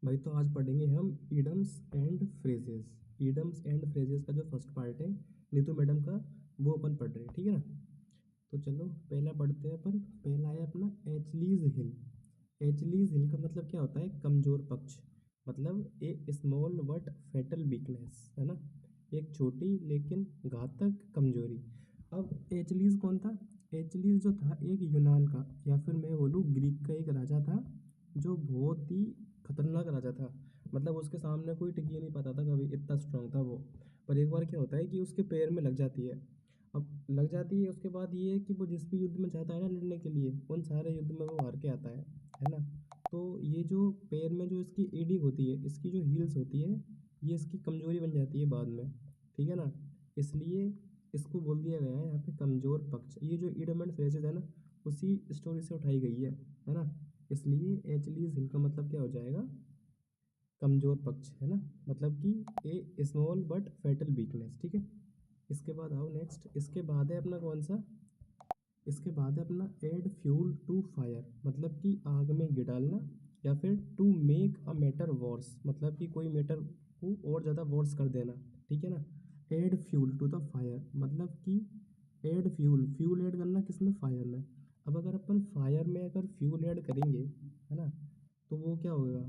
भाई तो आज पढ़ेंगे हम ईडम्स एंड फ्रेजेस। ईडम्स एंड फ्रेजेस का जो फर्स्ट पार्ट है नीतू मैडम का, वो अपन पढ़ रहे हैं, ठीक है ना। तो चलो पहला पढ़ते हैं अपन। पहला है अपना एचलीज हिल। एचलीज हिल का मतलब क्या होता है? कमजोर पक्ष, मतलब ए स्मॉल बट फैटल वीकनेस, है ना। एक छोटी लेकिन घातक कमजोरी। अब एचलीज कौन था? एचलीज जो था एक यूनान का, या फिर मैं बोलूँ ग्रीक का एक राजा था, जो बहुत ही खतरनाक राजा था। मतलब उसके सामने कोई टिक ही नहीं पाता था कभी, इतना स्ट्रांग था वो। पर एक बार क्या होता है कि उसके पैर में लग जाती है। अब लग जाती है, उसके बाद ये है कि वो जिस भी युद्ध में जाता है ना लड़ने के लिए, उन सारे युद्ध में वो हार के आता है ना। तो ये जो पैर में जो इसकी एडी होती है, इसकी जो हील्स होती है, ये इसकी कमजोरी बन जाती है बाद में, ठीक है ना। इसलिए इसको बोल दिया गया है यहाँ पे कमजोर पक्ष। ये जो ईडम एंड फ्रेजेस है ना, उसी स्टोरी से उठाई गई है ना। इसलिए एचलीज हिल का मतलब क्या हो जाएगा? कमजोर पक्ष, है ना। मतलब कि ए स्मॉल बट फैटल वीकनेस, ठीक है। इसके बाद आओ नेक्स्ट। इसके बाद है अपना कौन सा? इसके बाद है अपना एड फ्यूल टू फायर, मतलब कि आग में घी डालना, या फिर to make a matter worse, मतलब कि कोई मैटर को और ज़्यादा वर्स कर देना, ठीक है ना। Add fuel to the fire, मतलब कि एड फ्यूल, फ्यूल ऐड करना किसमें? फायर में। अब अगर अपन फायर में अगर फ्यूल ऐड करेंगे, है ना, तो वो क्या होगा?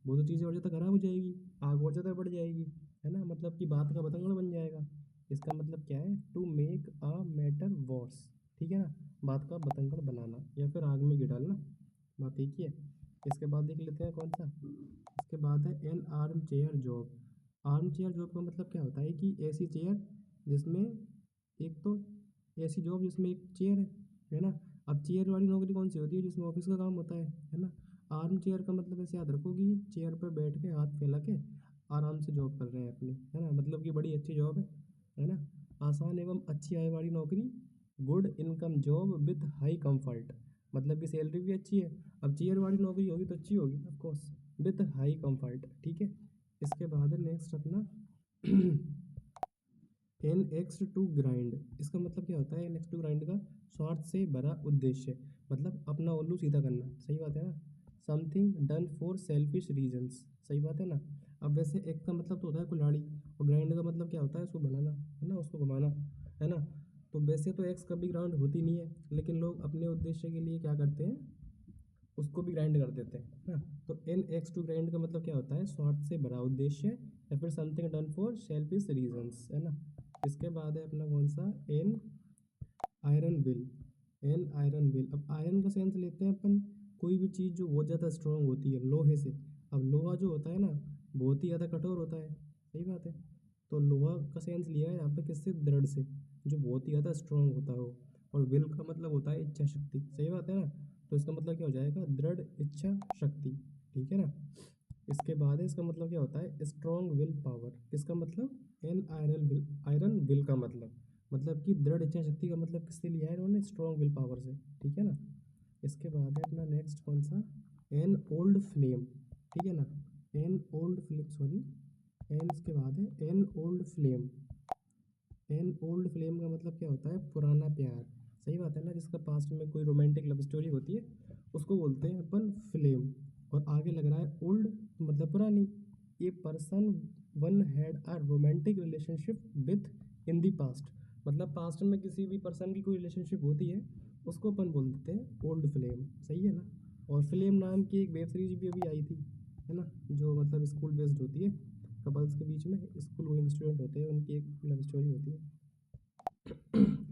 वो तो चीज़ें और ज़्यादा खराब हो जाएगी, आग और ज़्यादा बढ़ जाएगी, है ना। मतलब कि बात का बतंगड़ बन जाएगा। इसका मतलब क्या है? To make a matter worse, ठीक है ना। बात का बतंगड़ बनाना या फिर आग में घी डालना, बात एक ही है। इसके बाद देख लेते हैं कौन सा। इसके बाद है N arm chair job. Arm chair job का मतलब क्या होता है कि ऐसी चेयर जिसमें, एक तो ऐसी जॉब जिसमें एक चेयर है ना। अब चेयर वाली नौकरी कौन सी होती है? जिसमें ऑफिस का काम होता है ना। आर्म चेयर का मतलब ऐसे याद रखो कि चेयर पर बैठ के हाथ फैला के आराम से जॉब कर रहे हैं अपनी, है ना। मतलब कि बड़ी अच्छी जॉब है ना। आसान एवं अच्छी आय वाली नौकरी, good income job with high comfort, मतलब कि सैलरी भी अच्छी है। अब चेयर वाली नौकरी होगी तो अच्छी होगी of course, with high comfort, ठीक है। इसके बाद है नेक्स्ट अपना एन एक्स टू ग्राइंड। इसका मतलब क्या होता है? एन एक्स टू ग्राइंड का स्वार्थ से भरा उद्देश्य, मतलब अपना उल्लू सीधा करना, सही बात है ना। Something done for selfish reasons, सही बात है ना। अब वैसे एक का मतलब तो होता है कुल्हाड़ी, और ग्राइंड का मतलब क्या होता है? उसको बनाना, है ना, उसको घुमाना, है ना। तो वैसे तो एक्स कभी ग्राउंड होती नहीं है, लेकिन लोग अपने उद्देश्य के लिए क्या करते हैं? उसको भी ग्राइंड कर देते हैं ना। तो एन एक्स टू ग्राइंड का मतलब क्या होता है? स्वार्थ से भरा उद्देश्य, या फिर something done for selfish reasons, है ना। इसके बाद है अपना कौन सा? An iron will. An iron will, अब आयरन का सेंस लेते हैं अपन, कोई भी चीज़ जो बहुत ज़्यादा स्ट्रांग होती है लोहे से। अब लोहा जो होता है ना, बहुत ही ज़्यादा कठोर होता है, सही बात है। तो लोहा का सेंस लिया है यहाँ पे किससे? दृढ़ से, जो बहुत ही ज़्यादा स्ट्रांग होता हो। और विल का मतलब होता है इच्छा शक्ति, सही बात है ना। तो इसका मतलब क्या हो जाएगा? दृढ़ इच्छा शक्ति, ठीक है ना। इसके बाद है इसका मतलब क्या होता है? Strong will power. इसका मतलब an iron will, iron will का मतलब कि दृढ़ इच्छा शक्ति का मतलब किससे लिया है इन्होंने? स्ट्रॉन्ग विल पावर से, ठीक है ना। इसके बाद है अपना नेक्स्ट कौन सा? एन ओल्ड फ्लेम, ठीक है ना। An old flame, sorry, an इसके बाद है an old flame. An old flame का मतलब क्या होता है? पुराना प्यार, सही बात है ना। जिसका पास्ट में कोई रोमांटिक लव स्टोरी होती है, उसको बोलते हैं अपन फ्लेम। और आगे लग रहा है ओल्ड, मतलब पुरानी। A person one had a romantic relationship with in the past, मतलब पास्ट में किसी भी पर्सन की कोई रिलेशनशिप होती है, उसको अपन बोल देते हैं ओल्ड फ्लेम, सही है ना। और फ्लेम नाम की एक वेब सीरीज भी अभी आई थी, है ना, जो मतलब स्कूल बेस्ड होती है। कपल्स के बीच में, स्कूल गोइंग स्टूडेंट होते हैं, उनकी एक लव स्टोरी होती है।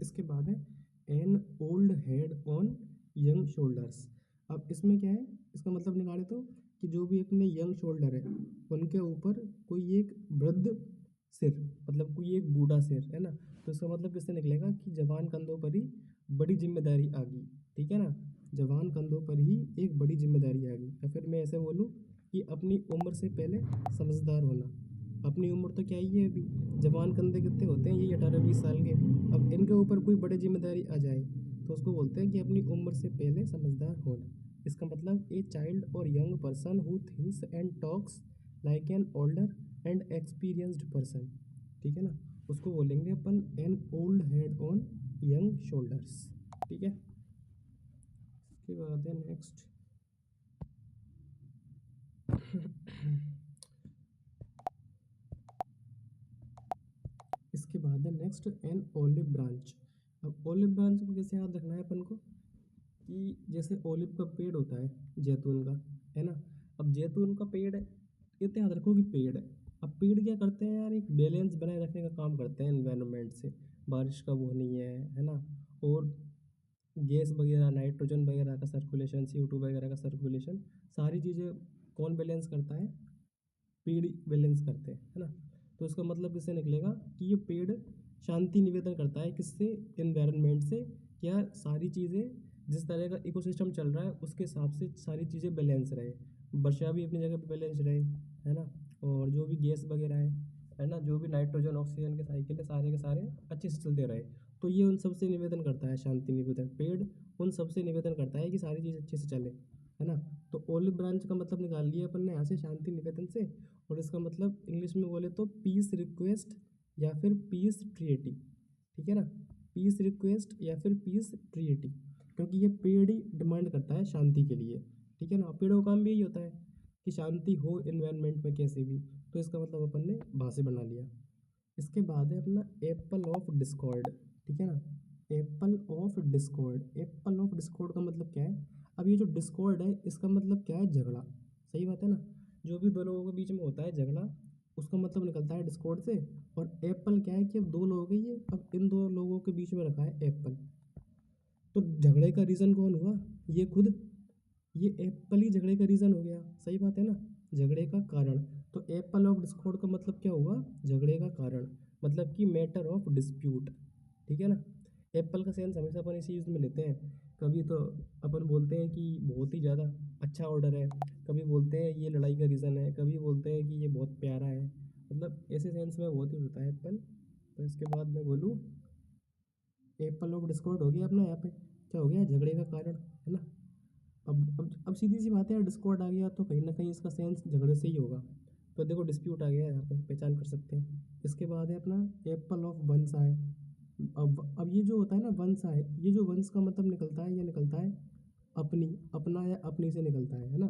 इसके बाद है an old head on young shoulders. अब इसमें क्या है? इसका मतलब निकाले तो, कि जो भी अपने यंग शोल्डर है, उनके ऊपर कोई एक वृद्ध सिर, मतलब कोई एक बूढ़ा सिर, है ना। तो इसका मतलब किससे निकलेगा? कि जवान कंधों पर ही बड़ी जिम्मेदारी आ गई, ठीक है ना। जवान कंधों पर ही एक बड़ी जिम्मेदारी आ गई, या फिर मैं ऐसे बोलूँ कि अपनी उम्र से पहले समझदार होना। अपनी उम्र तो क्या ही है अभी, जवान कंधे कितने होते हैं? यही 18-20 साल के। अब इनके ऊपर कोई बड़ी जिम्मेदारी आ जाए, तो उसको बोलते हैं कि अपनी उम्र से पहले समझदार होना। इसका मतलब ए चाइल्ड और young person who thinks and talks like an older and experienced person, ठीक है ना। उसको बोलेंगे अपन an old head on young shoulders, ठीक है। इसके बाद है नेक्स्ट बाद है नेक्स्ट एन ओलिव ब्रांच। अब ओलिव ब्रांच को कैसे याद रखना है अपन को कि जैसे ओलिव का पेड़ होता है जैतून का, है ना। अब जैतून का पेड़ है, ये तो याद रखो कि पेड़ है। अब पेड़ क्या करते हैं यार, एक बैलेंस बनाए रखने का काम करते हैं एनवायरनमेंट से। बारिश का वो नहीं है ना। और गैस वगैरह, नाइट्रोजन वगैरह का सर्कुलेशन, CO2 वगैरह का सर्कुलेशन, सारी चीज़ें कौन बैलेंस करता है, पेड़ बैलेंस करते हैं, है ना। तो इसका मतलब किससे निकलेगा कि ये पेड़ शांति निवेदन करता है किससे, एनवायरनमेंट से। क्या सारी चीज़ें जिस तरह का इकोसिस्टम चल रहा है उसके हिसाब से सारी चीज़ें बैलेंस रहे, वर्षा भी अपनी जगह पे बैलेंस रहे, है ना। और जो भी गैस वगैरह है ना, जो भी नाइट्रोजन ऑक्सीजन के साइकिल है, सारे के सारे अच्छे से चलते रहे। तो ये उन सबसे निवेदन करता है, शांति निवेदन। पेड़ उन सबसे निवेदन करता है कि सारी चीज़ अच्छे से चले, है ना। तो ओलिव ब्रांच का मतलब निकाल लिया अपन ने यहाँ से, शांति निवेदन से। और इसका मतलब इंग्लिश में बोले तो पीस रिक्वेस्ट या फिर पीस ट्रीटी, ठीक है ना। पीस रिक्वेस्ट या फिर पीस ट्रीटी, क्योंकि ये पेड़ ही डिमांड करता है शांति के लिए, ठीक है ना। पेड़ों का काम भी यही होता है कि शांति हो एनवायरनमेंट में कैसे भी। तो इसका मतलब अपन ने भाषा बना लिया। इसके बाद है अपना एप्पल ऑफ डिस्कॉर्ड, ठीक है ना। Apple of Discord, Apple of Discord का मतलब क्या है। अब ये जो डिस्कॉर्ड है इसका मतलब क्या है, झगड़ा। सही बात है ना। जो भी दो लोगों के बीच में होता है झगड़ा, उसका मतलब निकलता है डिस्कॉर्ड से। और एप्पल क्या है कि अब दो लोग हैं ये, अब इन दो लोगों के बीच में रखा है एप्पल। तो झगड़े का रीज़न कौन हुआ, ये खुद, ये एप्पल ही झगड़े का रीज़न हो गया। सही बात है ना, झगड़े का कारण। तो एप्पल ऑफ डिस्कॉर्ड का मतलब क्या हुआ, झगड़े का कारण, मतलब कि मैटर ऑफ डिस्प्यूट, ठीक है ना। एप्पल का सेंस हमेशा अपन इसी यूज़ में लेते हैं। कभी तो अपन बोलते हैं कि बहुत ही ज़्यादा अच्छा ऑर्डर है, कभी बोलते हैं ये लड़ाई का रीज़न है, कभी बोलते हैं कि ये बहुत प्यारा है। मतलब ऐसे सेंस में बहुत यूज़ होता है एप्पल। तो इसके बाद मैं बोलूँ एप्पल ऑफ डिस्कॉर्ड हो गया अपना यहाँ पे, क्या हो गया, झगड़े का कारण, है ना। अब सीधी सी बात है यार, डिस्कॉर्ड आ गया तो कहीं ना कहीं इसका सेंस झगड़े से ही होगा। तो देखो डिस्प्यूट आ गया यहाँ पे, पहचान कर सकते हैं। इसके बाद है अपना एप्पल ऑफ वंस आए। अब ये जो होता है ना वंस आए, ये जो वंस का मतलब निकलता है, ये निकलता है अपनी, अपना या अपनी से निकलता है ना।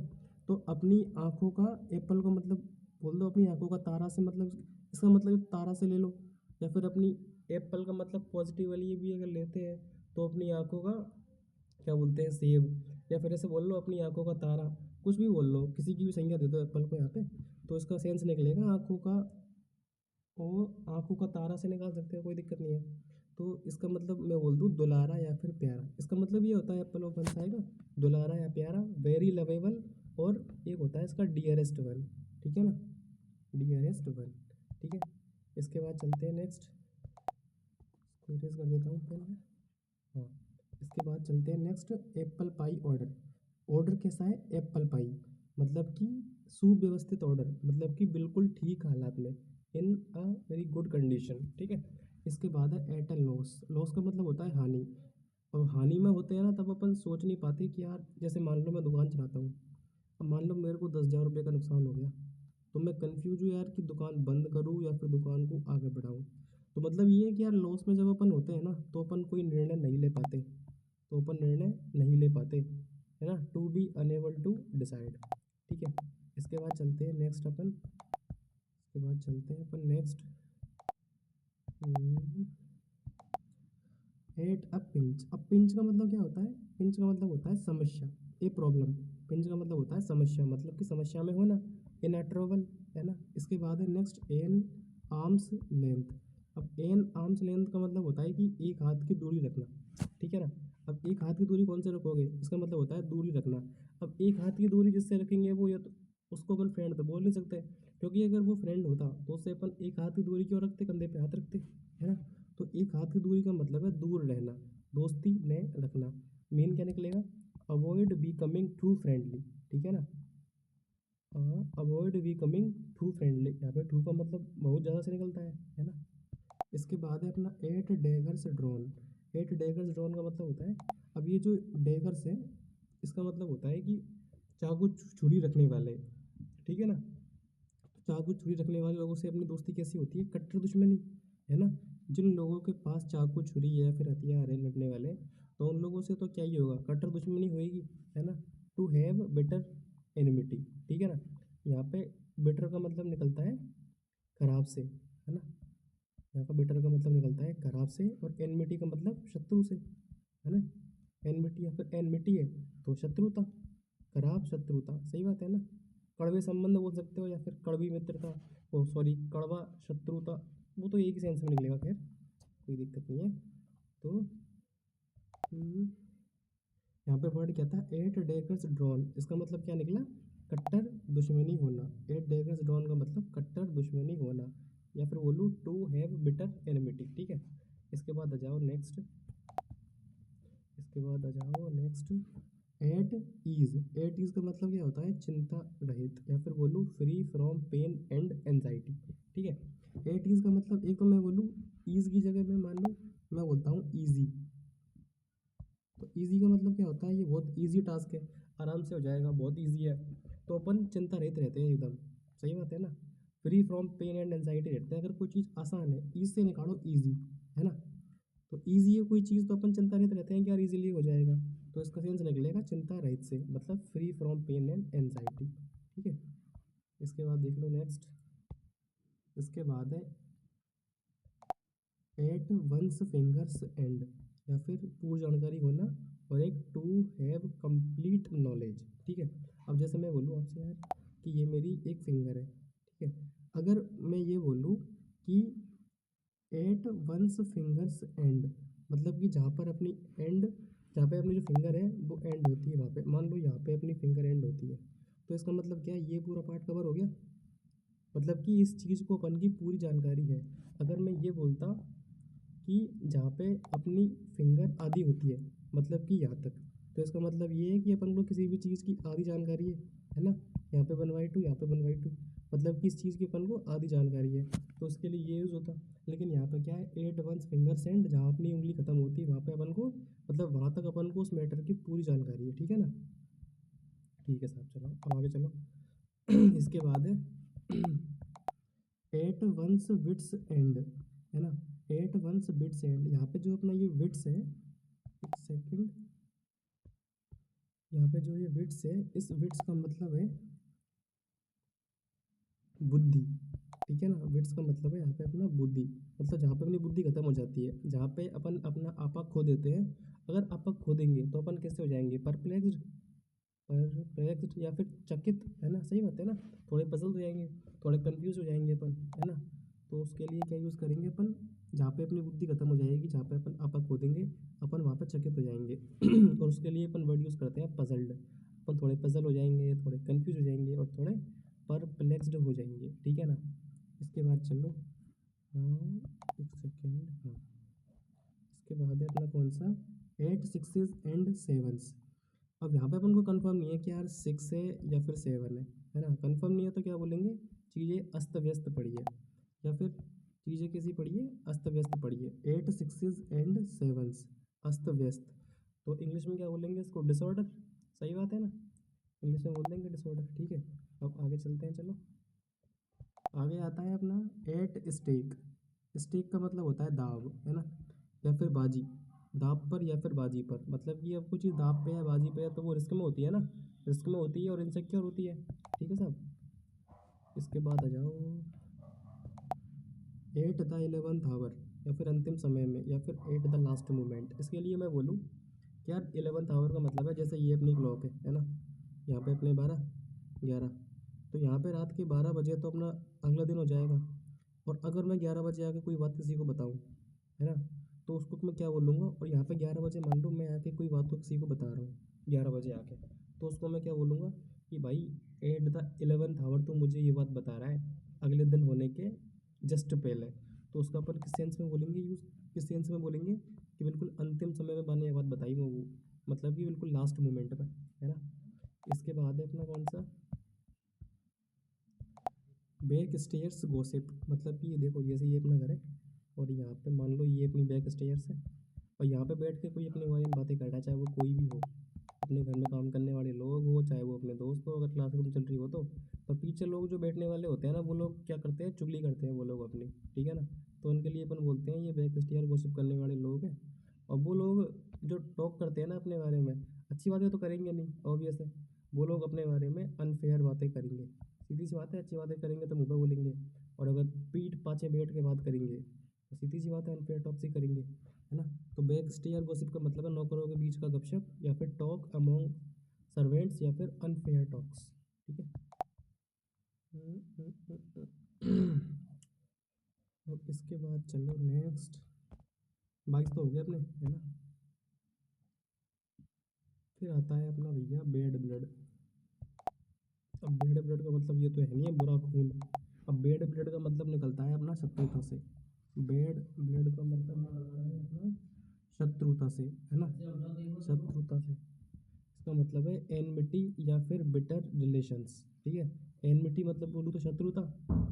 तो अपनी आँखों का, एप्पल का मतलब बोल दो अपनी आँखों का तारा से, मतलब इसका मतलब तारा से ले लो। या फिर अपनी एप्पल का मतलब पॉजिटिव वाली भी अगर लेते हैं तो अपनी आँखों का क्या बोलते हैं, सेब। या फिर ऐसे बोल लो अपनी आंखों का तारा, कुछ भी बोल लो, किसी की भी संज्ञा दे दो एप्पल को यहाँ पे। तो इसका सेंस निकलेगा आंखों का, और आंखों का तारा से निकाल सकते हो, कोई दिक्कत नहीं है। तो इसका मतलब मैं बोल दूँ दुलारा या फिर प्यारा। इसका मतलब ये होता है एप्पल ऑफ वंस आएगा, दुलारा या प्यारा, वेरी लवेबल। और एक होता है इसका डियरेस्ट वन, ठीक है ना, डियरेस्ट वन, ठीक है। इसके बाद चलते हैं नेक्स्ट, इरेज कर देता हूँ पेन में। हाँ, इसके बाद चलते हैं next, apple pie order. Order कैसा है, एप्पल पाई, मतलब कि सुव्यवस्थित ऑर्डर, मतलब कि बिल्कुल ठीक हालात में, इन अ वेरी गुड कंडीशन, ठीक है। इसके बाद है एट अ लॉस। लॉस का मतलब होता है हानि। अब हानि में होते हैं ना तब अपन सोच नहीं पाते कि यार, जैसे मान लो मैं दुकान चलाता हूँ, अब मान लो मेरे को 10,000 रुपये का नुकसान हो गया, तो मैं कंफ्यूज हूँ यार कि दुकान बंद करूँ या फिर दुकान को आगे बढ़ाऊँ। तो मतलब ये है कि यार लॉस में जब अपन होते हैं ना तो अपन कोई निर्णय नहीं ले पाते, तो अपन निर्णय नहीं ले पाते, है ना, to be unable to decide, ठीक है। इसके बाद चलते हैं नेक्स्ट अपन, इसके बाद चलते हैं अपन नेक्स्ट, एट अ पिंच। अब पिंच का मतलब क्या होता है, पिंच का मतलब होता है समस्या, ए प्रॉब्लम। पिंच का मतलब होता है समस्या, मतलब कि समस्या में होना, इन अ ट्रबल, है ना। इसके बाद है नेक्स्ट एन आर्म्स लेंथ। अब एन आर्म्स लेंथ का मतलब होता है कि एक हाथ की दूरी रखना, ठीक है ना। अब एक हाथ की दूरी कौन से रखोगे, इसका मतलब होता है दूरी रखना। अब एक हाथ की दूरी जिससे रखेंगे वो, या तो उसको अपन फ्रेंड तो बोल नहीं सकते, क्योंकि अगर वो फ्रेंड होता तो उससे अपन एक हाथ की दूरी क्यों रखते, कंधे पे हाथ रखते, है ना। तो एक हाथ की दूरी का मतलब है दूर रहना, दोस्ती ने रखना। मेन क्या निकलेगा, अवॉइड बिकमिंग टू फ्रेंडली, ठीक है ना। अवॉइड बिकमिंग टू फ्रेंडली, यहाँ पे टू का मतलब बहुत ज़्यादा से निकलता है ना। इसके बाद है अपना at daggers drawn. At daggers drawn का मतलब होता है, अब ये जो डैगर्स है इसका मतलब होता है कि चाकू छुरी रखने वाले, ठीक है ना। तो चाकू छुरी रखने वाले लोगों से अपनी दोस्ती कैसी होती है, कट्टर दुश्मनी, है ना। जिन लोगों के पास चाकू छुरी है फिर हथियार है लड़ने वाले, तो उन लोगों से तो क्या ही होगा, कट्टर दुश्मनी होएगी, है ना। टू हैव बेटर एनिमिटी, ठीक है ना। यहाँ पे बेटर का मतलब निकलता है खराब से, है ना। यहाँ पर बिटर का मतलब निकलता है खराब से, और एनमिटी का मतलब शत्रु से, है ना। एनमिटी या फिर एनमिटी है तो शत्रुता, खराब शत्रुता, सही बात है ना। कड़वे संबंध बोल सकते हो या फिर कड़वी मित्रता, ओ सॉरी कड़वा शत्रुता, वो तो एक ही सेंस में निकलेगा, खैर कोई दिक्कत नहीं है। तो यहाँ पे वर्ड क्या था, एट डेगर्स ड्रॉन, इसका मतलब क्या निकला, कट्टर दुश्मनी होना। एट डेगर्स ड्रॉन का मतलब कट्टर दुश्मनी होना, या फिर बोलूँ टू हैव बिटर एनिमिटी, ठीक है। इसके बाद आ जाओ next, at ease. At ease का मतलब क्या होता है, चिंता रहित, या फिर बोलूँ free from pain and anxiety, ठीक है। एट ईज का मतलब एक तो मैं बोलूँ ईज की जगह में मान लो मैं बोलता हूँ ईजी, तो ईजी का मतलब क्या होता है, ये बहुत ईजी टास्क है, आराम से हो जाएगा, बहुत ईजी है, तो अपन चिंता रहित रहते हैं एकदम, सही बात है ना। Free from pain and anxiety रहते हैं, अगर कोई चीज़ आसान है ईज से निकालो ईजी, है ना। तो ईजी है कोई चीज़ तो अपन चिंता रहित रहते हैं कि यार इजीली हो जाएगा, तो इसका सेंस निकलेगा चिंता रहित से, मतलब free from pain and anxiety, ठीक है। इसके बाद देख लो नेक्स्ट, इसके बाद है एट वंस फिंगर्स एंड, या फिर पूर्ण जानकारी होना, और एक टू हैव कंप्लीट नॉलेज, ठीक है। अब जैसे मैं बोलूँ आपसे यार कि ये मेरी एक फिंगर है, ठीक है। अगर मैं ये बोलूँ कि एट वंस फिंगर्स एंड, मतलब कि जहाँ पर अपनी एंड, जहाँ पे अपनी जो फिंगर है वो एंड होती है, वहाँ पे मान लो यहाँ पे अपनी फिंगर एंड होती है, तो इसका मतलब क्या है, ये पूरा पार्ट कवर हो गया, मतलब कि इस चीज़ को अपन की पूरी जानकारी है। अगर मैं ये बोलता कि जहाँ पे अपनी फिंगर आधी होती है, मतलब कि यहाँ तक, तो इसका मतलब ये है कि अपन को किसी भी चीज़ की आधी जानकारी है ना। यहाँ पे 1/2, यहाँ पे 1/2, मतलब कि इस चीज़ की अपन को आधी जानकारी है, तो उसके लिए ये यूज़ होता। लेकिन यहाँ पे क्या है, एट वंस फिंगर्स एंड, जहाँ अपनी उंगली खत्म होती है वहाँ पे अपन को, मतलब वहाँ तक अपन को उस मैटर की पूरी जानकारी है, ठीक है ना। ठीक है साहब, चलो अब आगे चलो। इसके बाद है एट वंस विट्स एंड, है ना। एट वंस बिट्स एंड, यहाँ पे जो अपना ये विट्स है, एक सेकंड, यहाँ पे जो ये विट्स है, इस विट्स का मतलब है बुद्धि, ठीक है ना। विट्स का मतलब है यहाँ पे अपना बुद्धि, मतलब जहाँ पे अपनी बुद्धि खत्म हो जाती है, जहाँ पे अपन अपना आपा खो देते हैं। अगर आपा खो देंगे तो अपन कैसे हो जाएंगे, परप्लेक्स्ड, परप्लेक्स्ड या फिर चकित, है ना, सही बात है ना। थोड़े पजल हो जाएंगे, थोड़े कंफ्यूज हो जाएंगे अपन, है ना। तो उसके लिए क्या यूज़ करेंगे अपन, जहाँ पे अपनी बुद्धि खत्म हो जाएगी, जहाँ पे अपन आपा खो देंगे, अपन वहाँ पे चकित हो जाएंगे। और उसके लिए अपन वर्ड यूज़ करते हैं पजल्ड, अपन थोड़े पजल हो जाएंगे, थोड़े कंफ्यूज हो जाएंगे, और थोड़े परप्लेक्स्ड हो जाएंगे, ठीक है ना। इसके बाद चलो, हाँ, एक सेकेंड, हाँ, इसके बाद है अपना कौन सा, एट सिक्सेस एंड सेवन्स। अब यहाँ पे अपन को कंफर्म नहीं है कि यार 6 है या फिर 7 है ना। कंफर्म नहीं है तो क्या बोलेंगे, चीज़ें अस्त व्यस्त पड़ी है, या फिर चीज़ें कैसी पड़ी है, अस्त व्यस्त पड़ी है। एट सिक्सेस एंड सेवन्स, अस्त व्यस्त, तो इंग्लिश में क्या बोलेंगे इसको, डिसऑर्डर, सही बात है ना। इंग्लिश में बोल देंगे डिसऑर्डर, ठीक है। अब आगे चलते हैं, चलो आगे आता है अपना एट स्टेक। स्टेक का मतलब होता है दाव, है ना, या फिर बाजी, दाव पर या फिर बाजी पर, मतलब कि अब कुछ चीज़ दाव पे है बाजी पे है तो वो रिस्क में होती है ना, रिस्क में होती है और इनसिक्योर होती है, ठीक है साहब। इसके बाद आ जाओ एट द 11th आवर, या फिर अंतिम समय में, या फिर एट द लास्ट मोमेंट। इसके लिए मैं बोलूँ कि यार 11th आवर का मतलब है, जैसे ये अपनी क्लॉक है ना, यहाँ पे अपने 12, 11, तो यहाँ पे रात के 12 बजे तो अपना अगला दिन हो जाएगा। और अगर मैं 11 बजे आके कोई बात किसी को बताऊँ, है ना, तो उसको मैं क्या बोलूँगा, और यहाँ पे 11 बजे मान लो मैं आके कोई बात को किसी को बता रहा हूँ 11 बजे आके, तो उसको मैं क्या बोलूँगा कि भाई एट द 11th आवर तो मुझे ये बात बता रहा है अगले दिन होने के जस्ट पहले। तो उसका अपन किस सेंस में बोलेंगे यूज़, किस सेंस में बोलेंगे कि बिल्कुल अंतिम समय में मैंने ये बात बताई वो, मतलब कि बिल्कुल लास्ट मोमेंट में, है ना। इसके बाद है अपना कौन सा, बैक स्टेयर्स गॉसिप, मतलब कि ये देखो जैसे ये अपना घर है, और यहाँ पे मान लो ये अपनी बैक स्टेयर्स है, और यहाँ पे बैठ के कोई अपने बारे में बातें कर रहा है, चाहे वो कोई भी हो, अपने घर में काम करने वाले लोग हो, चाहे वो अपने दोस्त हो, अगर क्लासरूम चल रही हो तो। पर पीछे लोग जो बैठने वाले होते हैं ना, वो लोग क्या करते हैं, चुगली करते हैं वो लोग अपनी, ठीक है ना। तो उनके लिए अपन बोलते हैं ये बैक स्टेयर गॉसिप करने वाले लोग हैं। और वो लोग जो टॉक करते हैं ना अपने बारे में, अच्छी बातें तो करेंगे नहीं, ऑब्वियस है। वो लोग अपने बारे में अनफेयर बातें करेंगे, सीधी सी बात है, अच्छी बातें करेंगे तो मुँह पे बोलेंगे, और अगर पीठ पाछे बैठ के बात करेंगे तो सीधी सी बात है अनफेयर टॉक्स ही करेंगे, है ना। तो बैक स्टेयर गॉसिप का मतलब है नौकरों के बीच का गपशप, या फिर टॉक अमॉन्ग सर्वेंट्स, या फिर अनफेयर टॉक्स। ठीक है। अब इसके बाद चलो नेक्स्ट, 22 तो हो गया अपने, है ना। फिर आता है अपना भैया बैड ब्लड। अब बैड ब्लड का मतलब ये तो है नहीं है बुरा खून। अब बैड ब्लड का मतलब निकलता है अपना शत्रुता से। बैड ब्लड का मतलब निकलता है अपना शत्रुता से, है ना। शत्रुता से इसका मतलब है एनमिटी या फिर बिटर रिलेशंस। ठीक है। एनमिटी मतलब बोलूँ तो शत्रुता,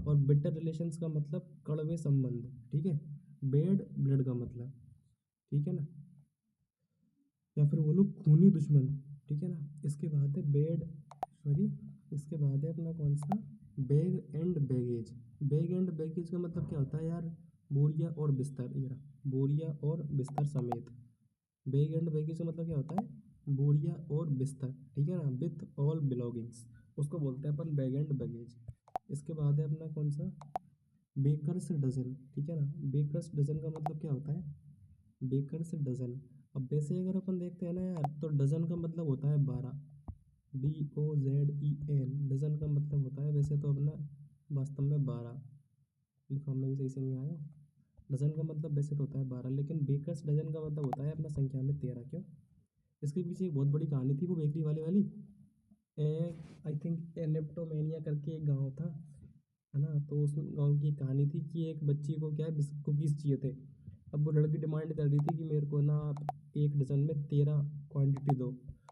और बिटर रिलेशंस का मतलब कड़वे संबंध। ठीक है। बैड ब्लड का मतलब, ठीक है ना, या फिर बोलो खूनी दुश्मन। ठीक है ना। इसके बाद है बेड, सॉरी, इसके बाद है अपना कौन सा, bag and baggage. Bag and baggage का मतलब क्या होता है यार, बोरिया और बिस्तर, ये रहा, बोरिया और बिस्तर समेत। बैग एंड बैगेज का मतलब क्या होता है, बोरिया और बिस्तर। ठीक है ना, विथ ऑल बिलोंगिंग्स, उसको बोलते हैं अपन बैग एंड बैगेज। इसके बाद है अपना कौन सा, बेकर्स डजन। ठीक है ना। बेकर्स डजन का मतलब क्या होता है, बेकर्स डजन। अब वैसे अगर अपन देखते हैं ना यार, तो डजन का मतलब होता है 12, DOZEN। डजन का मतलब होता है वैसे तो अपना वास्तव में 12, लिखा में भी सही से नहीं आया। डजन का मतलब वैसे तो होता है 12, लेकिन बेकर्स डजन का मतलब होता है अपना संख्या में 13। क्यों, इसके पीछे एक बहुत बड़ी कहानी थी, वो बेकरी वाली आई थिंक एनेप्टोमेनिया करके एक गांव था, है ना। तो उस गांव की एक कहानी थी कि एक बच्ची को क्या है कुकीज़ चाहिए थे। अब वो लड़की डिमांड कर रही थी कि मेरे को ना आप एक डज़न में 13 क्वांटिटी दो।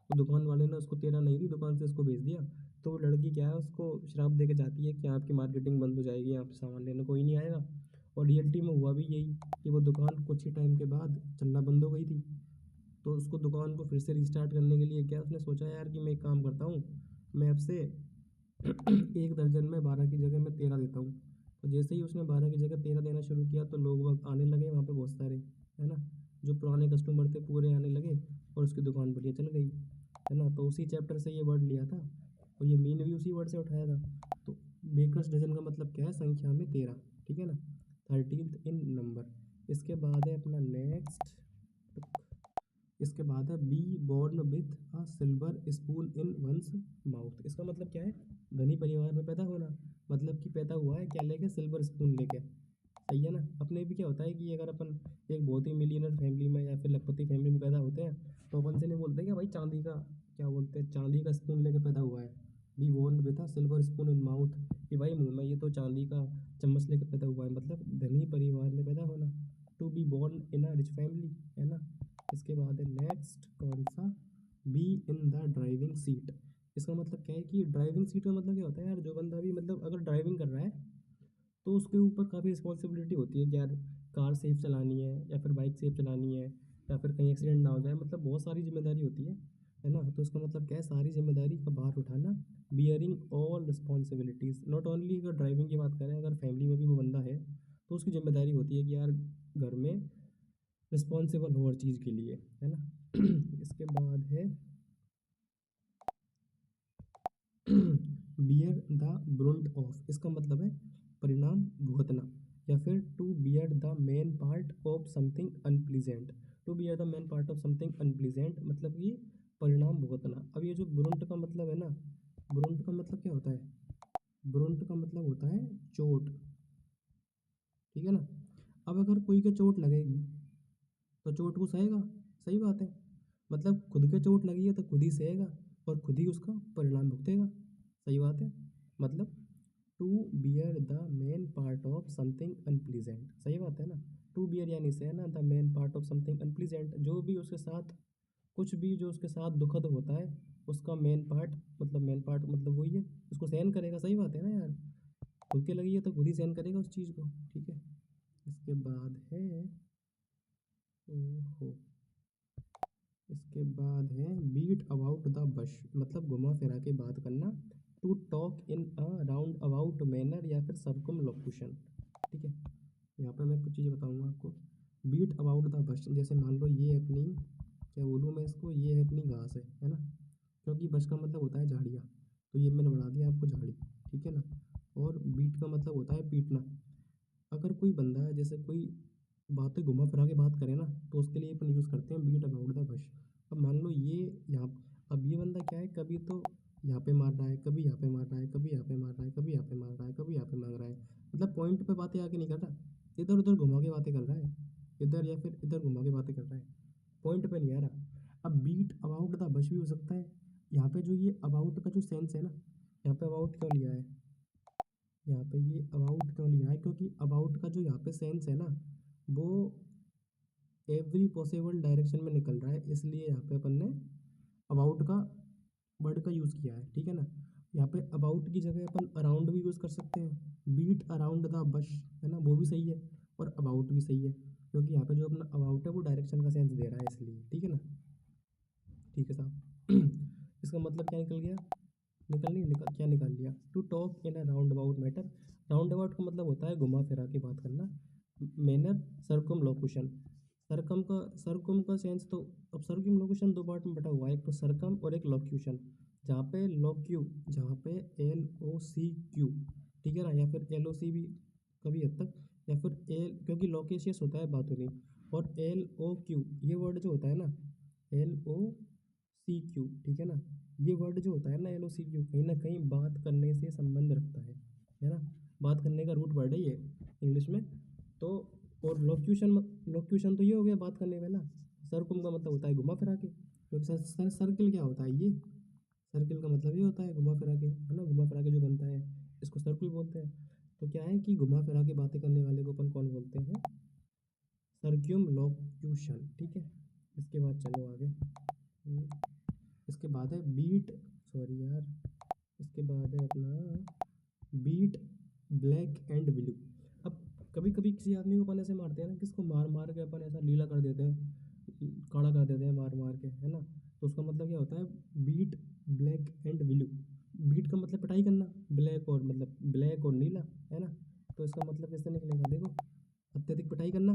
तो दुकान वाले ने उसको 13 नहीं दी, दुकान से उसको भेज दिया। तो वो लड़की क्या है, उसको श्राप दे के जाती है कि आपकी मार्केटिंग बंद हो जाएगी, यहाँ पे सामान लेने कोई नहीं आएगा। और रियलिटी में हुआ भी यही कि वो दुकान कुछ ही टाइम के बाद चलना बंद हो गई थी। तो उसको दुकान को फिर से रिस्टार्ट करने के लिए क्या उसने सोचा यार कि मैं एक काम करता हूँ, मैं आपसे एक दर्जन में 12 की जगह मैं 13 देता हूँ। तो जैसे ही उसने 12 की जगह 13 देना शुरू किया, तो लोग वक्त आने लगे वहाँ पे बहुत सारे, है ना। जो पुराने कस्टमर थे पूरे आने लगे, और उसकी दुकान बढ़िया चल गई, है ना। तो उसी चैप्टर से ये वर्ड लिया था, और ये मीन भी उसी वर्ड से उठाया था। तो बेकर्स डजन का मतलब क्या है, संख्या में 13। ठीक है ना, 13th इन नंबर। इसके बाद है अपना नेक्स्ट, इसके बाद है be born with a silver spoon in one's mouth. इसका मतलब क्या है, धनी परिवार में पैदा होना। मतलब कि पैदा हुआ है क्या लेके, सिल्वर स्पून लेके। सही है ना। अपने भी क्या होता है कि अगर अपन एक बहुत ही मिलियनर फैमिली में या फिर लखपति फैमिली में पैदा होते हैं, तो अपन से नहीं बोलते कि भाई चांदी का, क्या बोलते हैं, चांदी का स्पून लेके पैदा हुआ है। Be born with a silver spoon in mouth, कि भाई मुंह में ये तो चांदी का चम्मच लेके पैदा हुआ है, मतलब धनी परिवार में पैदा होना। To be born in a rich family, है ना। इसके बाद है नेक्स्ट कौन सा, be in the driving seat. इसका मतलब क्या है कि ड्राइविंग सीट का मतलब क्या होता है यार, जो बंदा भी मतलब अगर ड्राइविंग कर रहा है, तो उसके ऊपर काफ़ी रिस्पॉन्सिबिलिटी होती है कि यार कार सेफ चलानी है, या फिर बाइक सेफ चलानी है, या फिर कहीं एक्सीडेंट ना हो जाए, मतलब बहुत सारी जिम्मेदारी होती है ना। तो इसका मतलब क्या है, सारी जिम्मेदारी का भार उठाना, bearing all responsibilities. Not only अगर ड्राइविंग की बात करें, अगर फैमिली में भी वो बंदा है, तो उसकी जिम्मेदारी होती है कि यार घर में रिस्पॉन्सिबल हो हर चीज़ के लिए, है ना। इसके बाद है बियर द ब्रुंट ऑफ। इसका मतलब है परिणाम भुगतना, या फिर to bear the main part of something unpleasant. To bear the main part of something unpleasant मतलब कि परिणाम भुगतना। अब ये जो ब्रुंट का मतलब है ना, ब्रुंट का मतलब क्या होता है, ब्रुंट का मतलब होता है चोट। ठीक है ना। अब अगर कोई के चोट लगेगी, तो चोट को सहेगा, सही बात है। मतलब खुद के चोट लगी है तो खुद ही सहेगा, और खुद ही उसका परिणाम भुगतेगा, सही बात है। मतलब to bear the main part of something unpleasant, सही बात है ना। टू बियर यानी सहना, the main part of something unpleasant, जो भी उसके साथ, कुछ भी जो उसके साथ दुखद होता है, उसका मेन पार्ट, मतलब मेन पार्ट मतलब वही है, उसको सहन करेगा, सही बात है ना यार। खुद के लगी है तो खुद ही सहन करेगा उस चीज़ को। ठीक है। इसके बाद है, ओहो, इसके बाद है बीट अबाउट द बश, मतलब घुमा फिरा के बात करना। To talk in a round about manner, या फिर सर्कम लोकुशन। ठीक है। यहाँ पे मैं कुछ चीज़ें बताऊंगा आपको। बीट अबाउट द बश, जैसे मान लो ये अपनी, क्या बोलूँ मैं इसको, ये है अपनी घास है ना। क्योंकि बश का मतलब होता है झाड़ियाँ, तो ये मैंने बना दिया आपको झाड़ी। ठीक है ना। और बीट का मतलब होता है पीटना। अगर कोई बंदा है, जैसे कोई बातें घुमा फिरा के बात करें ना, तो उसके लिए अपन यूज़ करते हैं बीट अबाउट द बश। अब मान लो ये यहाँ, अब ये बंदा क्या है, कभी तो यहाँ पे मार रहा है, कभी यहाँ पे मार रहा है, कभी यहाँ पे मार रहा है, कभी यहाँ पे मार रहा है, कभी यहाँ पे मांग रहा है, मतलब पॉइंट पे बातें आके नहीं कर रहा, इधर उधर घुमा के बातें कर रहा है, इधर या फिर इधर घुमा के बातें कर रहा है, पॉइंट पे नहीं आ रहा। अब बीट अबाउट द बश भी हो सकता है। यहाँ पे जो ये अबाउट का जो सेंस है ना, यहाँ पे अबाउट क्यों लिया है, यहाँ पे ये अबाउट क्यों लिया है, क्योंकि अबाउट का जो यहाँ पे सेंस है ना, वो एवरी पॉसिबल डायरेक्शन में निकल रहा है, इसलिए यहाँ पे अपन ने अबाउट का वर्ड का यूज़ किया है, ठीक है ना। यहाँ पे अबाउट की जगह अपन अराउंड भी यूज़ कर सकते हैं, बीट अराउंड द बश, है ना, वो भी सही है, और अबाउट भी सही है, क्योंकि यहाँ पे जो अपना अबाउट है वो डायरेक्शन का सेंस दे रहा है, इसलिए ठीक है ना। ठीक है साहब। इसका मतलब क्या निकल गया, निकल नहीं निकल, क्या निकाल लिया, to talk in a round about matter. Round about का मतलब होता है घुमा फिरा के बात करना। मैनर सर्कम लोकुशन, सरकम का सेंस तो, अब सर्कम लोकुशन दो पार्ट में बटा हुआ है, एक तो सरकम और एक लोक्यूशन। जहाँ पे LOCQ, ठीक है ना, या फिर LOC भी कभी हद तक, या फिर एल, क्योंकि लोकेशियस होता है बातुनी, और LOQ ये वर्ड जो होता है ना, LOCQ, ठीक है ना, ये वर्ड जो होता है ना LOCQ, कहीं ना कहीं बात करने से संबंध रखता है ना, बात करने का रूट वर्ड है ये इंग्लिश में। तो और लोक्यूशन तो ये हो गया बात करने वाला। सरकुम का मतलब होता है घुमा फिरा के, क्योंकि सर्किल क्या होता है, ये सर्किल का मतलब ये होता है घुमा फिरा के, है ना, घुमा फिरा के जो बनता है इसको सर्किल बोलते हैं। तो क्या है कि घुमा फिरा के बातें करने वाले को अपन कौन बोलते हैं, सर्क्यूम लोक्यूशन, ठीक है। इसके बाद चलो आगे। इसके बाद है बीट, सॉरी यार, इसके बाद है अपना बीट ब्लैक एंड ब्लू। अब कभी कभी किसी आदमी को अपन ऐसे मारते हैं ना, किसको मार मार के अपन ऐसा लीला कर देते हैं, काड़ा कर देते हैं मार मार के, है ना, तो उसका मतलब क्या होता है, beat black and blue. Beat का मतलब पिटाई करना, ब्लैक और मतलब ब्लैक और नीला, है ना, तो इसका मतलब कैसे निकलेगा, देखो, अत्यधिक पिटाई करना,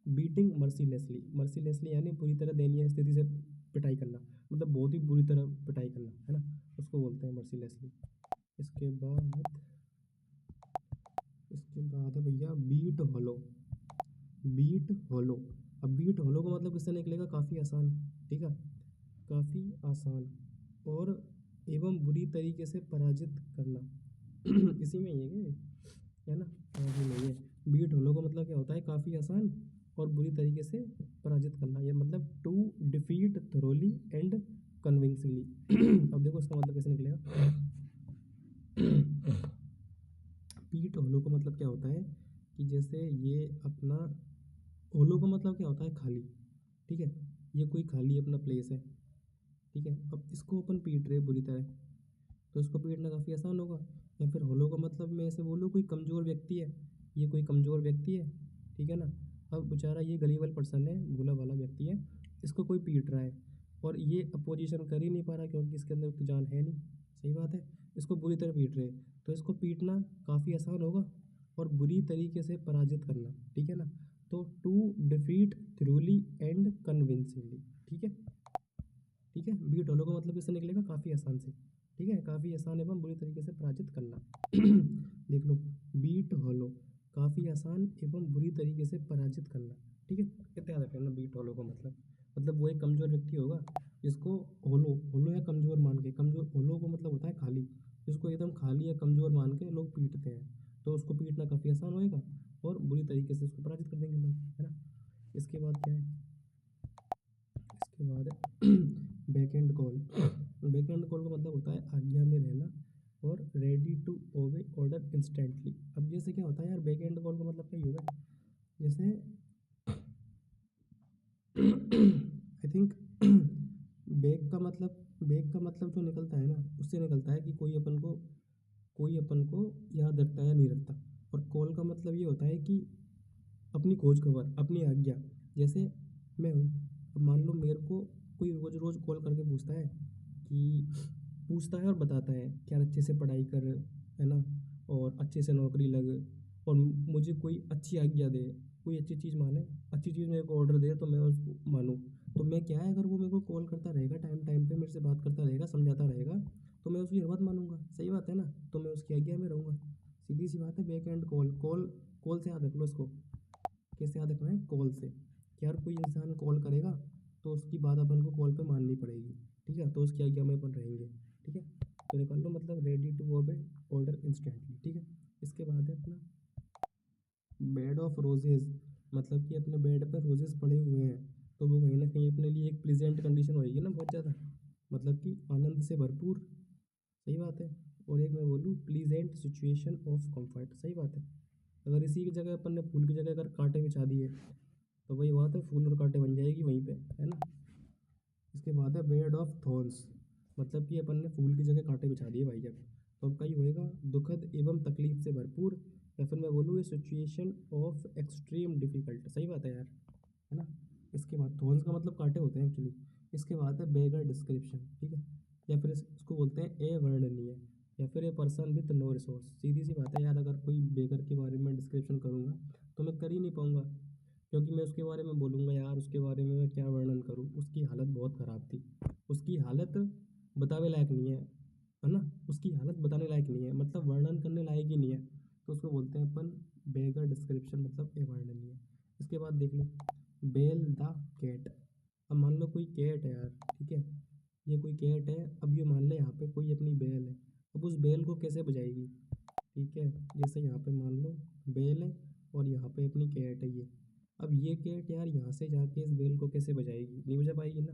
बीटिंग मर्सीलेसली, मर्सीलेसली यानी पूरी तरह दयनीय स्थिति से पिटाई करना, मतलब बहुत ही बुरी तरह पिटाई करना, है ना, उसको बोलते हैं मर्सीलेसली। इसके बाद, इसके बाद है भैया बीट हॉलो, बीट हॉलो। अब बीट हॉलो का मतलब किससे निकलेगा, काफ़ी आसान, ठीक है, काफ़ी आसान, और एवं बुरी तरीके से पराजित करना। इसी में ही है ये, है ना, हाँ इसी में ही है। बीट हॉलो का मतलब क्या होता है, काफ़ी आसान और बुरी तरीके से पराजित करना, ये मतलब to defeat thoroughly and convincingly. अब देखो इसका मतलब कैसे निकलेगा। पीट होलो का मतलब क्या होता है, कि जैसे ये अपना, होलो का मतलब क्या होता है, खाली, ठीक है, ये कोई खाली अपना प्लेस है, ठीक है, अब इसको अपन पीट रहे बुरी तरह, तो इसको पीटना काफ़ी आसान होगा। या फिर होलो का मतलब मैं ऐसे बोलूँ, कोई कमज़ोर व्यक्ति है, ये कोई कमज़ोर व्यक्ति है, ठीक है ना, अब बेचारा ये गलीबल पर्सन है, भूला भाला व्यक्ति है, इसको कोई पीट रहा है, और ये अपोजिशन कर ही नहीं पा रहा, क्योंकि इसके अंदर तो जान है नहीं, सही बात है, इसको बुरी तरह पीट रहे हैं, तो इसको पीटना काफ़ी आसान होगा, और बुरी तरीके से पराजित करना, ठीक है ना, तो to defeat thoroughly and convincingly, ठीक है, ठीक है। बीट होलो का मतलब इससे निकलेगा काफ़ी आसान से, ठीक है, काफ़ी आसान एवं बुरी तरीके से पराजित करना। देख लो, बीट होलो, काफ़ी आसान एवं बुरी तरीके से पराजित करना, ठीक है, कितना याद रखना बीट होलो का मतलब वो एक कमज़ोर व्यक्ति होगा, जिसको होलो होलो या कमज़ोर मान के, कमज़ोर होलो का मतलब होता है खाली, जिसको एकदम खाली या कमज़ोर मान के लोग पीटते हैं, तो उसको पीटना काफ़ी आसान होएगा, और बुरी तरीके से उसको पराजित कर देंगे लोग, है ना। इसके बाद क्या है, इसके बाद beck and call. Beck and call का मतलब होता है आज्ञा में रहना, और ready to obey order instantly. अब जैसे क्या होता है यार, बैक एंड कॉल का मतलब क्या ही होगा, जैसे आई थिंक बैक का मतलब जो निकलता है ना, उससे निकलता है कि कोई अपन को याद रखता है या नहीं रखता, और कॉल का मतलब ये होता है कि अपनी खोज खबर, अपनी आज्ञा, जैसे मैं हूँ, अब मान लो मेरे को कोई रोज़ रोज़ कॉल करके पूछता है और बताता है कि यार अच्छे से पढ़ाई कर, है ना, और अच्छे से नौकरी लग, और मुझे कोई अच्छी आज्ञा दे, कोई अच्छी चीज़ माने, अच्छी चीज़ मेरे को ऑर्डर दे तो मैं उसको मानूँ। तो मैं क्या है, अगर वो मेरे को कॉल करता रहेगा, टाइम टाइम पे मेरे से बात करता रहेगा, समझाता रहेगा, तो मैं उसकी हर बात मानूंगा, सही बात है ना, तो मैं उसकी आज्ञा में रहूँगा। सीधी सी बात है, बैक एंड कॉल, कॉल से याद रख लो उसको, कैसे याद रखना है, कॉल से, कि यार कोई इंसान कॉल करेगा तो उसकी बात अपन को कॉल पे माननी पड़ेगी, ठीक है, तो उसकी आज्ञा में अपन रहेंगे, ठीक है। तो निकाल लो, मतलब ready to obey order instantly, ठीक है। इसके बाद है अपना बेड ऑफ रोजेज, मतलब कि अपने बेड पर रोजेस पड़े हुए हैं, तो वो कहीं ना कहीं अपने लिए एक प्लीजेंट कंडीशन होएगी ना, बहुत ज़्यादा, मतलब कि आनंद से भरपूर, सही बात है। और एक मैं बोलूँ प्लीजेंट सिचुएशन ऑफ कंफर्ट, सही बात है। अगर इसी की जगह अपन ने फूल की जगह अगर कांटे बिछा दिए तो वही बात है, फूल और कांटे बन जाएगी वहीं पे, है ना। इसके बाद है बेड ऑफ थॉर्न्स, मतलब कि अपन ने फूल की जगह कांटे बिछा दिए भाई, जब तो अब कहीं होएगा दुखद एवं तकलीफ से भरपूर, या फिर मैं बोलूँ ये सिचुएशन ऑफ एक्सट्रीम डिफिकल्ट, सही बात है यार, है ना। इसके बाद थॉर्न्स का मतलब कांटे होते हैं एक्चुअली। इसके बाद है बेगर डिस्क्रिप्शन, ठीक है, या फिर इसको बोलते हैं अवर्णनीय, या फिर a person with no resource. सीधी सी बात है यार, अगर कोई बेगर के बारे में डिस्क्रिप्शन करूँगा तो मैं कर ही नहीं पाऊँगा, क्योंकि मैं उसके बारे में बोलूँगा यार, उसके बारे में मैं क्या वर्णन करूँ, उसकी हालत बहुत ख़राब थी, उसकी हालत बतावे लायक नहीं है ना, उसकी हालत बताने लायक नहीं है, मतलब वर्णन करने लायक ही नहीं है, तो उसको बोलते हैं अपन बेगर डिस्क्रिप्शन, मतलब अवर्णनीय। इसके बाद देख लो बेल द कैट, अब मान लो कोई कैट है यार, ठीक है, ये कोई कैट है, अब ये मान ले यहाँ पे कोई अपनी बेल है, अब उस बेल को कैसे बजाएगी, ठीक है। जैसे यहाँ पे मान लो बेल है और यहाँ पे अपनी कैट है ये, अब ये कैट यार यहाँ से जाके इस बेल को कैसे बजाएगी, नहीं बजा पाएगी ना,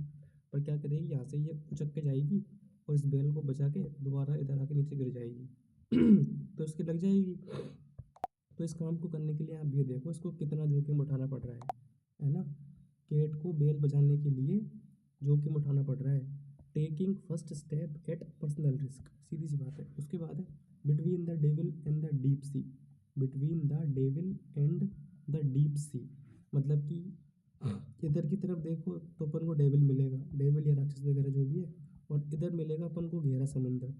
पर क्या करेगी, यहाँ से ये उचक के जाएगी और इस बेल को बजा के दोबारा इधर आके नीचे गिर जाएगी तो इसकी लग जाएगी। तो इस काम को करने के लिए आप ये देखो इसको कितना जोखिम उठाना पड़ रहा है ना। कैट को बेल बजाने के लिए जोखिम उठाना पड़ रहा है, taking first step at personal risk, सीधी सी बात है। उसके बाद है between the devil and the deep sea, between the devil and the deep sea, मतलब कि इधर की तरफ देखो तो अपन को डेविल मिलेगा, डेविल या राक्षस वगैरह जो भी है, और इधर मिलेगा अपन को गहरा समुंदर,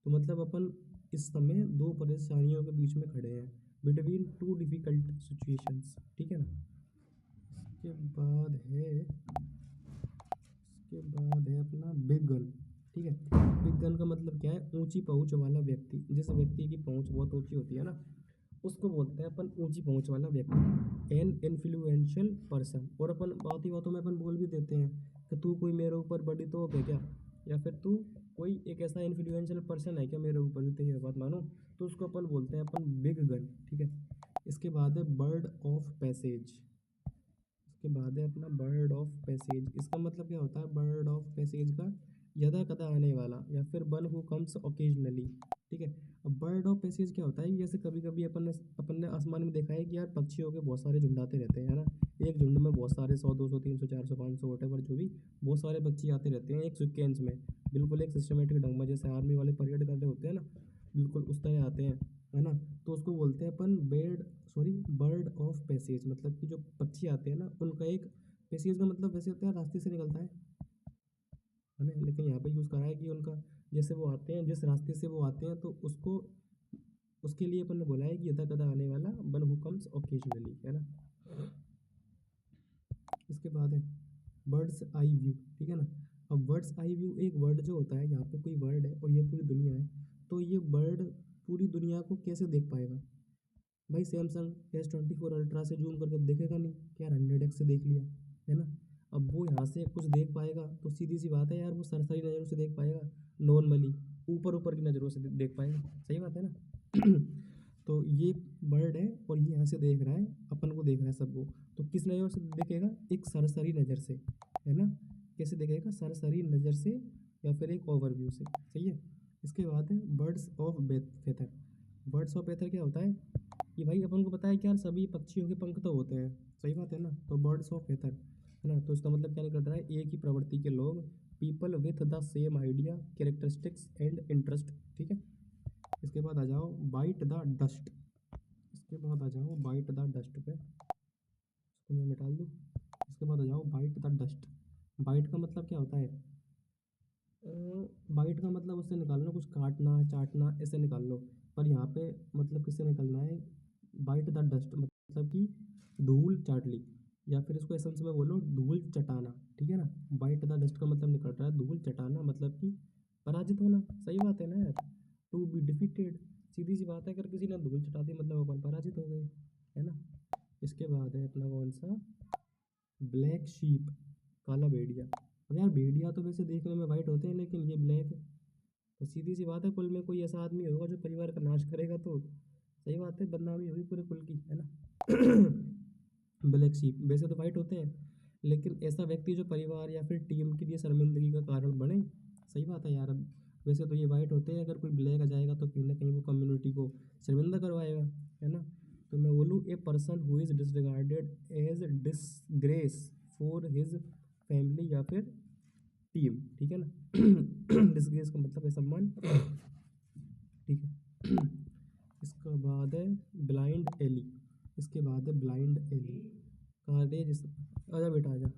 तो मतलब अपन इस समय दो परेशानियों के बीच में खड़े हैं, बिटवीन टू डिफिकल्ट सिचुएशंस, ठीक है ना। इसके बाद है अपना बिग गन, ठीक है। बिग गन का मतलब क्या है, ऊंची पहुंच वाला व्यक्ति, जिस व्यक्ति की पहुंच बहुत ऊंची होती है ना, उसको बोलते हैं अपन ऊंची पहुंच वाला व्यक्ति, एन इन्फ्लुएंशियल पर्सन। और अपन बात ही बातों में अपन बोल भी देते हैं कि तू कोई मेरे ऊपर बड़ी तो है क्या, या फिर तू कोई एक ऐसा इन्फ्लुएंशियल पर्सन है क्या मेरे ऊपर जो तेरी बात मानो, तो उसको अपन बोलते हैं अपन बिग गन, ठीक है। इसके बाद है बर्ड ऑफ पैसेज, इसके बाद है अपना बर्ड ऑफ पैसेज, इसका मतलब क्या होता है, बर्ड ऑफ पैसेज का यदा कदा आने वाला, या फिर वन हु कम्स ओकेजनली, ठीक है। अब बर्ड ऑफ पैसेज क्या होता है, जैसे कभी कभी अपन ने आसमान में देखा है कि यार पक्षियों के बहुत सारे झुंड आते रहते हैं, है ना। एक झुंड में बहुत सारे 100 200 300 400 500 वटेवर जो भी बहुत सारे पक्षी आते रहते हैं एक सीक्वेंस में, बिल्कुल एक सिस्टमेटिक ढंग में, जैसे आर्मी वाले परेड कर रहे होते हैं ना, बिल्कुल उस तरह आते हैं, है ना। तो उसको बोलते हैं अपन बर्ड ऑफ पैसेज, मतलब कि जो पक्षी आते हैं ना उनका एक, पैसेज का मतलब वैसे होता है रास्ते से निकलता है ना, लेकिन यहाँ पे यूज़ करा है कि उनका, जैसे वो आते हैं जिस रास्ते से वो आते हैं तो उसको, उसके लिए अपन ने बोला है कि यदा कदा आने वाला, वन हु कम्स ओकेजनली, है ना। इसके बाद है बर्ड्स आई व्यू, ठीक है ना। अब बर्ड्स आई व्यू एक वर्ड जो होता है, यहाँ पे कोई वर्ड है और ये पूरी दुनिया है, तो ये बर्ड पूरी दुनिया को कैसे देख पाएगा भाई, सैमसंग S24 अल्ट्रा से जूम करके देखेगा नहीं कि यार 100x से देख लिया, है ना। अब वो यहाँ से कुछ देख पाएगा तो सीधी सी बात है यार, वो सरसरी नज़रों से देख पाएगा, नॉर्मली ऊपर ऊपर की नज़रों से देख पाएगा, सही बात है ना तो ये बर्ड है और ये यहाँ से देख रहा है, अपन को देख रहा है सबको, तो किस नज़र से देखेगा, एक सरसरी नज़र से, है ना। कैसे देखेगा, सरसरी नज़र से या फिर एक ओवरव्यू से, सही है। इसके बाद है बर्ड्स ऑफ फेथर, बर्ड्स ऑफ फेथर क्या होता है कि भाई अपन को पता है कि यार सभी पक्षियों के पंख तो होते हैं, सही बात है ना, तो बर्ड्स ऑफ फेथर, है ना, तो इसका मतलब क्या निकल रहा है, एक ही प्रवृत्ति के लोग, people with the same idea characteristics and interest, ठीक है। इसके बाद आ जाओ बाइट द डस्ट, इसके बाद आ जाओ बाइट द डस्ट पे, इसको मैं मिटा दूँ। इसके बाद आ जाओ बाइट द डस्ट, बाइट का मतलब क्या होता है, बाइट का मतलब उससे निकाल लो कुछ काटना चाटना ऐसे निकाल लो, पर यहाँ पे मतलब किससे निकलना है, बाइट द डस्ट मतलब कि धूल चाट ली, या फिर इसको एसेंस में बोलो धूल चटाना, ठीक है ना। बाइट द डस्ट का मतलब निकल रहा है धूल चटाना, मतलब कि पराजित होना, सही बात है ना यार, टू बी डिफीटेड, सीधी सी बात है, अगर किसी ने धूल चटा दी मतलब अपन पराजित हो गए, है ना। इसके बाद है अपना कौन सा, ब्लैक शीप, काला भेड़िया। अब यार भेड़िया तो वैसे देखने में वाइट होते हैं, लेकिन ये ब्लैक है, तो सीधी सी बात है कुल में कोई ऐसा आदमी होगा जो परिवार का नाश करेगा, तो सही बात है, बदनामी होगी पूरे कुल की, है ना। ब्लैक शीप वैसे तो वाइट होते हैं, लेकिन ऐसा व्यक्ति जो परिवार या फिर टीम के लिए शर्मिंदगी का कारण बने। सही बात है यार। अब वैसे तो ये वाइट होते हैं, अगर कोई ब्लैक आ जाएगा तो कहीं ना कहीं वो कम्युनिटी को शर्मिंदा करवाएगा, है ना। तो मैं बोलूँ a person who is disregarded as disgrace for his family या फिर टीम, ठीक है ना। डिसग्रेस का मतलब है सम्मान, ठीक है। इसके बाद है ब्लाइंड एली, इसके बाद है ब्लाइंड एली, करेज, आजा बेटा आजा।